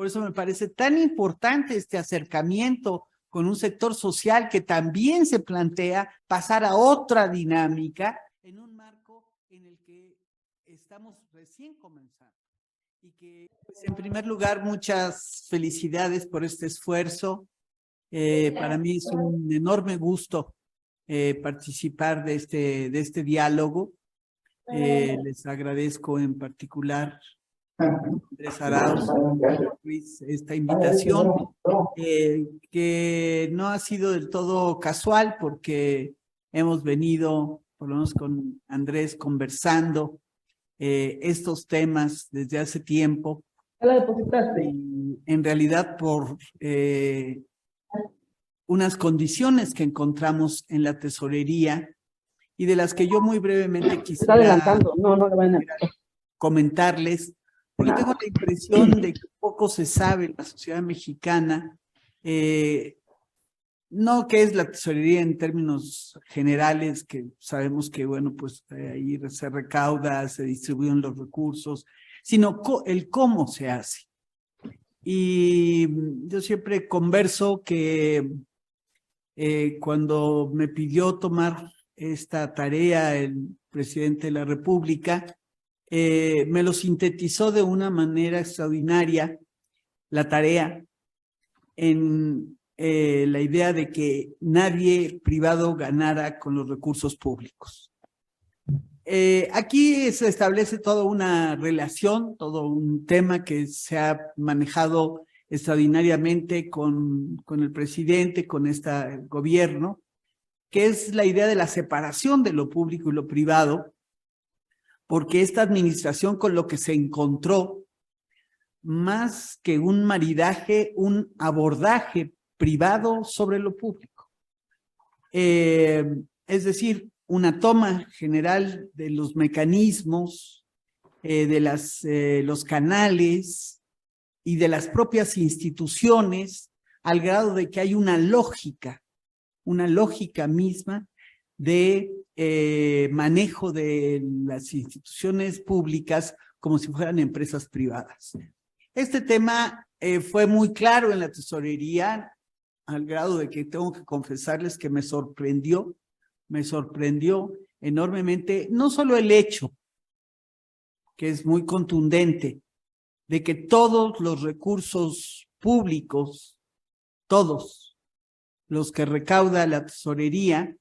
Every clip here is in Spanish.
Por eso me parece tan importante este acercamiento con un sector social que también se plantea pasar a otra dinámica en un marco en el que estamos recién comenzando. Y que, pues, en primer lugar, muchas felicidades por este esfuerzo. Para mí es un enorme gusto participar de este diálogo. Les agradezco en particular Andrés Arauz, Luis, esta invitación, que no ha sido del todo casual porque hemos venido, por lo menos con Andrés, conversando estos temas desde hace tiempo. ¿La depositaste? Y en realidad por unas condiciones que encontramos en la tesorería y de las que yo muy brevemente Está quisiera adelantando, no le van a... comentarles, porque tengo la impresión de que poco se sabe en la sociedad mexicana, no qué es la tesorería en términos generales, que sabemos que, bueno, pues ahí se recauda, se distribuyen los recursos, sino el cómo se hace. Y yo siempre converso que cuando me pidió tomar esta tarea el presidente de la República, me lo sintetizó de una manera extraordinaria la tarea en la idea de que nadie privado ganara con los recursos públicos. Aquí se establece toda una relación, todo un tema que se ha manejado extraordinariamente con el presidente, con este gobierno, que es la idea de la separación de lo público y lo privado, porque esta administración con lo que se encontró, más que un maridaje, un abordaje privado sobre lo público. Es decir, una toma general de los mecanismos, de los canales y de las propias instituciones, al grado de que hay una lógica misma de manejo de las instituciones públicas como si fueran empresas privadas. Este tema fue muy claro en la tesorería, al grado de que tengo que confesarles que me sorprendió enormemente, no solo el hecho, que es muy contundente, de que todos los recursos públicos, todos los que recauda la tesorería,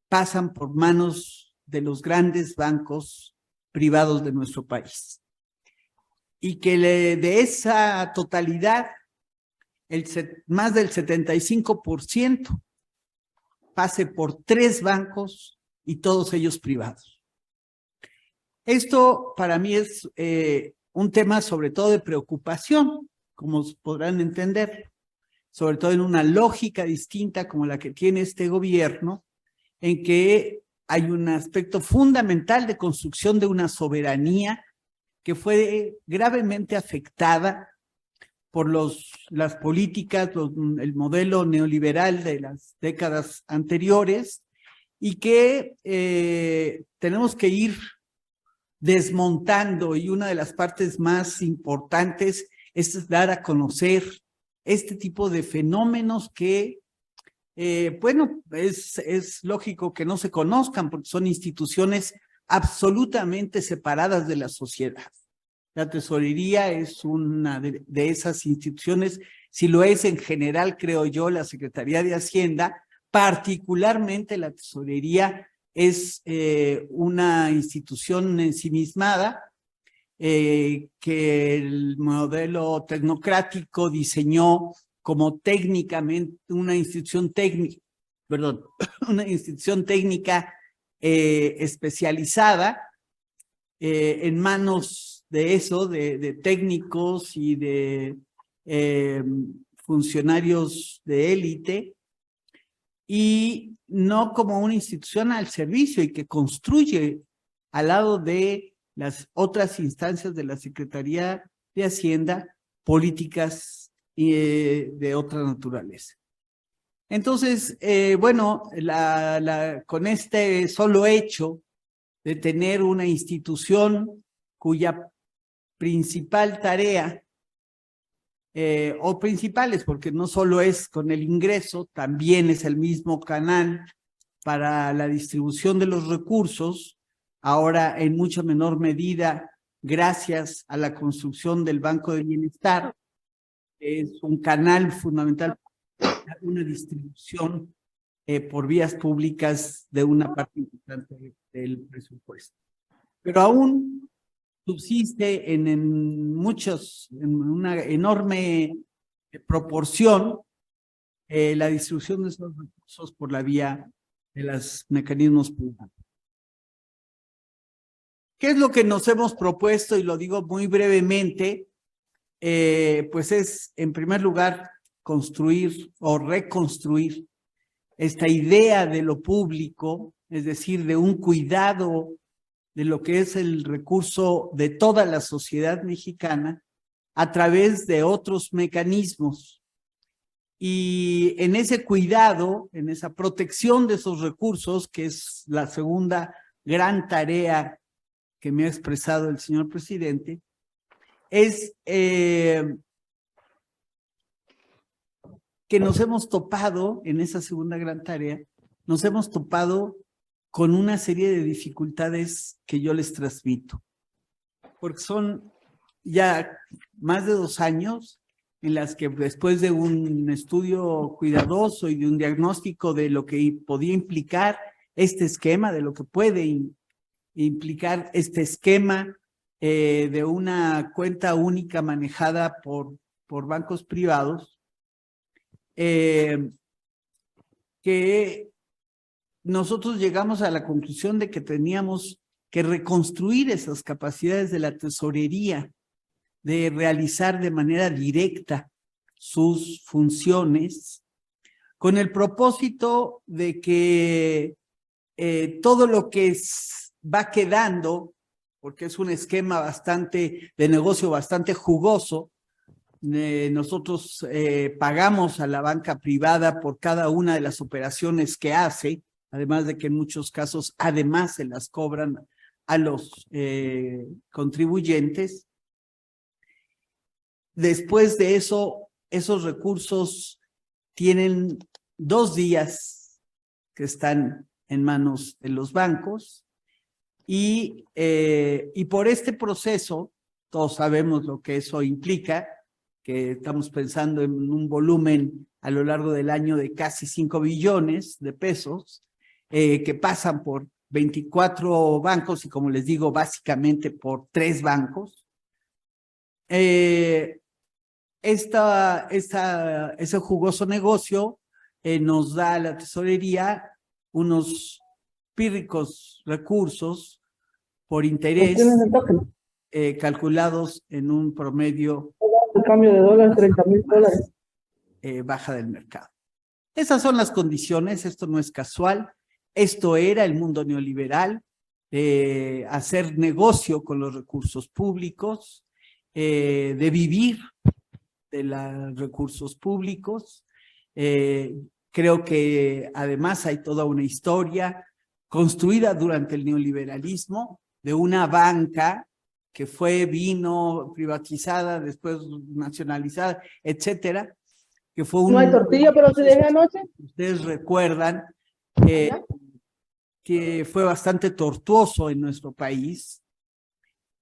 pasan por manos de los grandes bancos privados de nuestro país. Y que de esa totalidad, más del 75% pase por 3 bancos y todos ellos privados. Esto para mí es un tema sobre todo de preocupación, como podrán entender, sobre todo en una lógica distinta como la que tiene este gobierno, en que hay un aspecto fundamental de construcción de una soberanía que fue gravemente afectada por las políticas, el modelo neoliberal de las décadas anteriores, y que tenemos que ir desmontando, y una de las partes más importantes es dar a conocer este tipo de fenómenos que, bueno, es lógico que no se conozcan porque son instituciones absolutamente separadas de la sociedad. La tesorería es una de esas instituciones, si lo es en general, creo yo, la Secretaría de Hacienda, particularmente la tesorería es una institución ensimismada que el modelo tecnocrático diseñó como técnicamente una institución técnica, perdón, una institución técnica especializada en manos de eso, de técnicos y de funcionarios de élite, y no como una institución al servicio y que construye al lado de las otras instancias de la Secretaría de Hacienda políticas de otra naturaleza. Entonces, bueno, con este solo hecho de tener una institución cuya principal tarea o principales, porque no solo es con el ingreso, también es el mismo canal para la distribución de los recursos, ahora en mucha menor medida gracias a la construcción del Banco de Bienestar. Es un canal fundamental para una distribución por vías públicas de una parte importante del presupuesto. Pero aún subsiste en una enorme proporción la distribución de esos recursos por la vía de los mecanismos públicos. ¿Qué es lo que nos hemos propuesto? Y lo digo muy brevemente, pues es, en primer lugar, construir o reconstruir esta idea de lo público, es decir, de un cuidado de lo que es el recurso de toda la sociedad mexicana a través de otros mecanismos. Y en ese cuidado, en esa protección de esos recursos, que es la segunda gran tarea que me ha expresado el señor presidente, es que nos hemos topado en esa segunda gran tarea, nos hemos topado con una serie de dificultades que yo les transmito, porque son ya más de 2 años en las que después de un estudio cuidadoso y de un diagnóstico de lo que podía implicar este esquema, de lo que puede implicar este esquema de una cuenta única manejada por bancos privados, que nosotros llegamos a la conclusión de que teníamos que reconstruir esas capacidades de la tesorería, de realizar de manera directa sus funciones, con el propósito de que todo lo que va quedando, porque es un esquema de negocio bastante jugoso, nosotros pagamos a la banca privada por cada una de las operaciones que hace, además de que en muchos casos además se las cobran a los contribuyentes. Después de eso, esos recursos tienen 2 días que están en manos de los bancos y por este proceso, todos sabemos lo que eso implica, que estamos pensando en un volumen a lo largo del año de casi 5 billones de pesos, que pasan por 24 bancos y, como les digo, básicamente por 3 bancos. Ese jugoso negocio nos da a la tesorería unos pírricos recursos por interés calculados en un promedio El cambio de dólar, $30,000. Baja del mercado. Esas son las condiciones, esto no es casual, esto era el mundo neoliberal, hacer negocio con los recursos públicos, de vivir de los recursos públicos. Creo que además hay toda una historia construida durante el neoliberalismo de una banca que vino privatizada, después nacionalizada, etcétera, que fue No hay tortilla, pero se deja anoche. Ustedes recuerdan que fue bastante tortuoso en nuestro país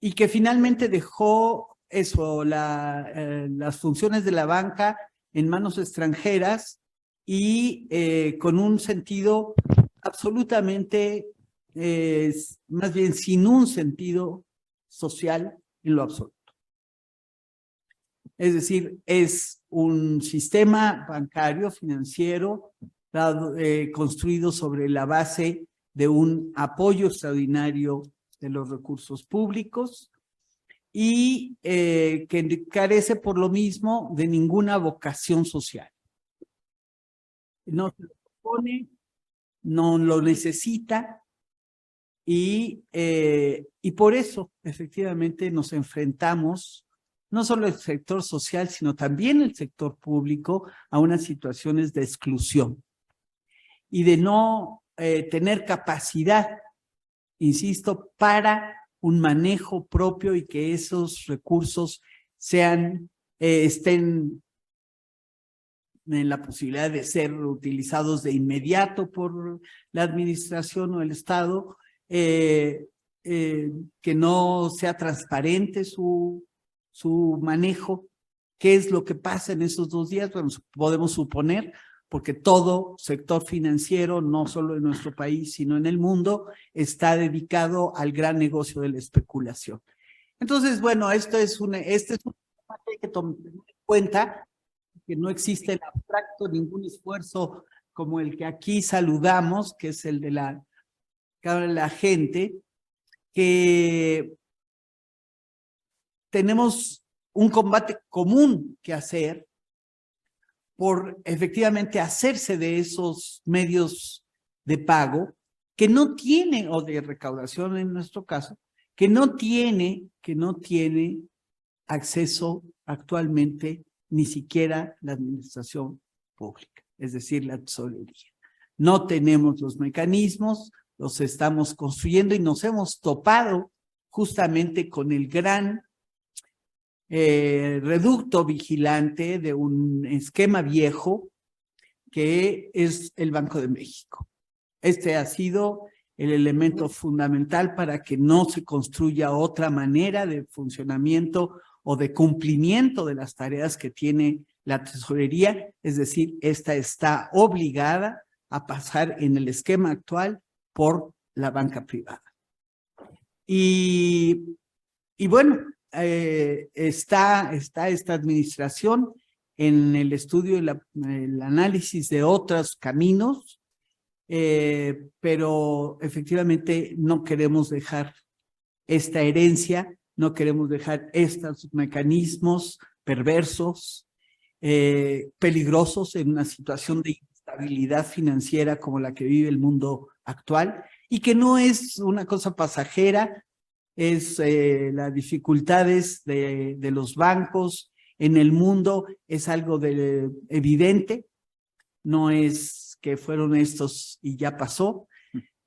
y que finalmente dejó eso, las funciones de la banca en manos extranjeras y con un sentido absolutamente, más bien sin un sentido social en lo absoluto. Es decir, es un sistema bancario, financiero, construido sobre la base de un apoyo extraordinario de los recursos públicos y que carece por lo mismo de ninguna vocación social. No se lo propone, no lo necesita y por eso efectivamente nos enfrentamos, no solo el sector social, sino también el sector público, a unas situaciones de exclusión y de no tener capacidad, insisto, para un manejo propio y que esos recursos sean estén en la posibilidad de ser utilizados de inmediato por la administración o el Estado, que no sea transparente su manejo. ¿Qué es lo que pasa en esos 2 días? Bueno, podemos suponer, porque todo sector financiero, no solo en nuestro país, sino en el mundo, está dedicado al gran negocio de la especulación. Entonces, bueno, este es un tema que hay que tomar en cuenta, que no existe en abstracto ningún esfuerzo como el que aquí saludamos, que es el de la gente, que tenemos un combate común que hacer por efectivamente hacerse de esos medios de pago que no tiene, o de recaudación en nuestro caso, que no tiene acceso actualmente ni siquiera la administración pública, es decir, la tesorería. No tenemos los mecanismos, los estamos construyendo y nos hemos topado justamente con el gran reducto vigilante de un esquema viejo que es el Banco de México. Este ha sido el elemento fundamental para que no se construya otra manera de funcionamiento o de cumplimiento de las tareas que tiene la tesorería, es decir, esta está obligada a pasar en el esquema actual por la banca privada. Y bueno, está esta administración en el estudio y el análisis de otros caminos, pero efectivamente no queremos dejar esta herencia, no queremos dejar estos mecanismos perversos, peligrosos en una situación de instabilidad financiera como la que vive el mundo actual, y que no es una cosa pasajera, es las dificultades de los bancos en el mundo, es algo evidente, no es que fueron estos y ya pasó,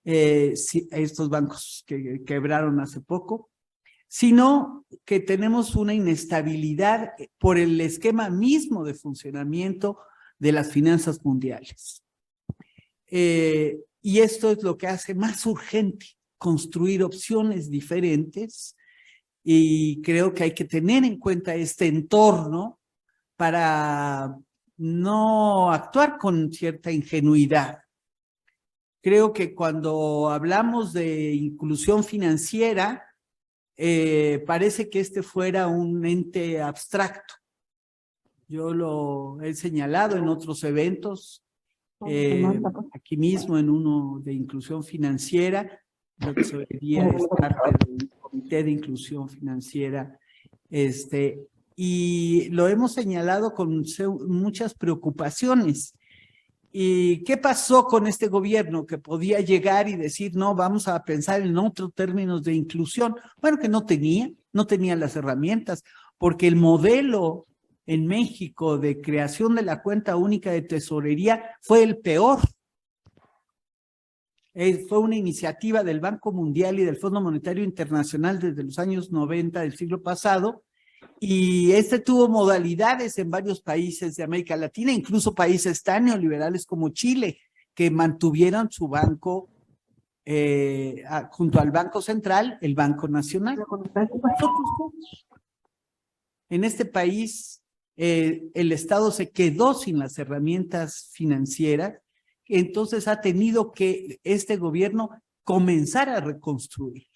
estos bancos que quebraron hace poco, sino que tenemos una inestabilidad por el esquema mismo de funcionamiento de las finanzas mundiales. Y esto es lo que hace más urgente construir opciones diferentes, y creo que hay que tener en cuenta este entorno para no actuar con cierta ingenuidad. Creo que cuando hablamos de inclusión financiera, parece que este fuera un ente abstracto. Yo lo he señalado en otros eventos, aquí mismo en uno de inclusión financiera. La tesorería es parte del Comité de Inclusión Financiera, y lo hemos señalado con muchas preocupaciones. ¿Y qué pasó con este gobierno que podía llegar y decir, no, vamos a pensar en otros términos de inclusión? Bueno, que no tenía las herramientas, porque el modelo en México de creación de la cuenta única de tesorería fue el peor. Fue una iniciativa del Banco Mundial y del Fondo Monetario Internacional desde los años 90 del siglo pasado, y tuvo modalidades en varios países de América Latina, incluso países tan neoliberales como Chile, que mantuvieron su banco junto al Banco Central, el Banco Nacional. En este país, el Estado se quedó sin las herramientas financieras, entonces ha tenido que este gobierno comenzar a reconstruir.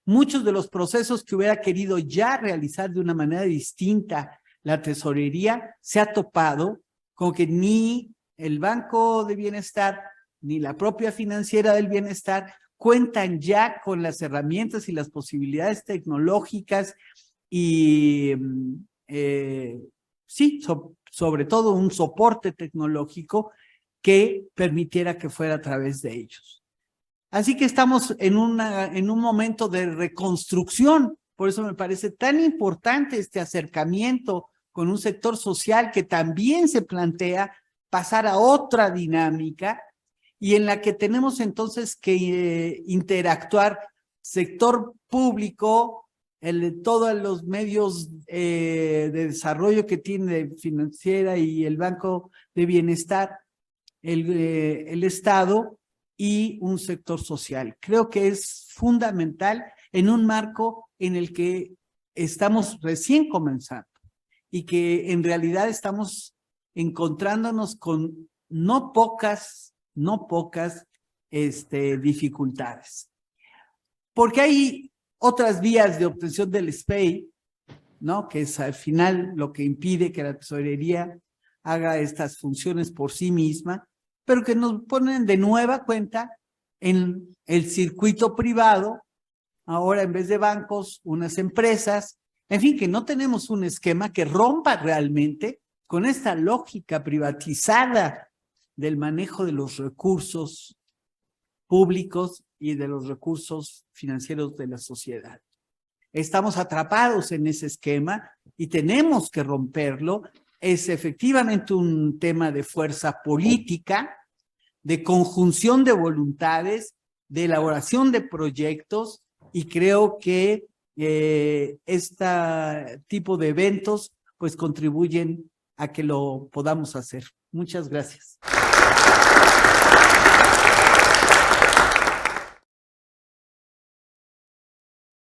Muchos de los procesos que hubiera querido ya realizar de una manera distinta la tesorería se ha topado con que ni el Banco de Bienestar ni la propia financiera del bienestar cuentan ya con las herramientas y las posibilidades tecnológicas y sí, sobre todo un soporte tecnológico que permitiera que fuera a través de ellos. Así que estamos en un momento de reconstrucción. Por eso me parece tan importante este acercamiento con un sector social que también se plantea pasar a otra dinámica, y en la que tenemos entonces que interactuar sector público, todos los medios de desarrollo que tiene Financiera y el Banco de Bienestar, el Estado y un sector social. Creo que es fundamental en un marco en el que estamos recién comenzando y que en realidad estamos encontrándonos con no pocas dificultades. Porque hay otras vías de obtención del SPEI, ¿no? Que es al final lo que impide que la tesorería haga estas funciones por sí misma, pero que nos ponen de nueva cuenta en el circuito privado, ahora en vez de bancos, unas empresas, en fin, que no tenemos un esquema que rompa realmente con esta lógica privatizada del manejo de los recursos públicos y de los recursos financieros de la sociedad. Estamos atrapados en ese esquema y tenemos que romperlo. Es efectivamente un tema de fuerza política, de conjunción de voluntades, de elaboración de proyectos, y creo que este tipo de eventos pues contribuyen a que lo podamos hacer. Muchas gracias.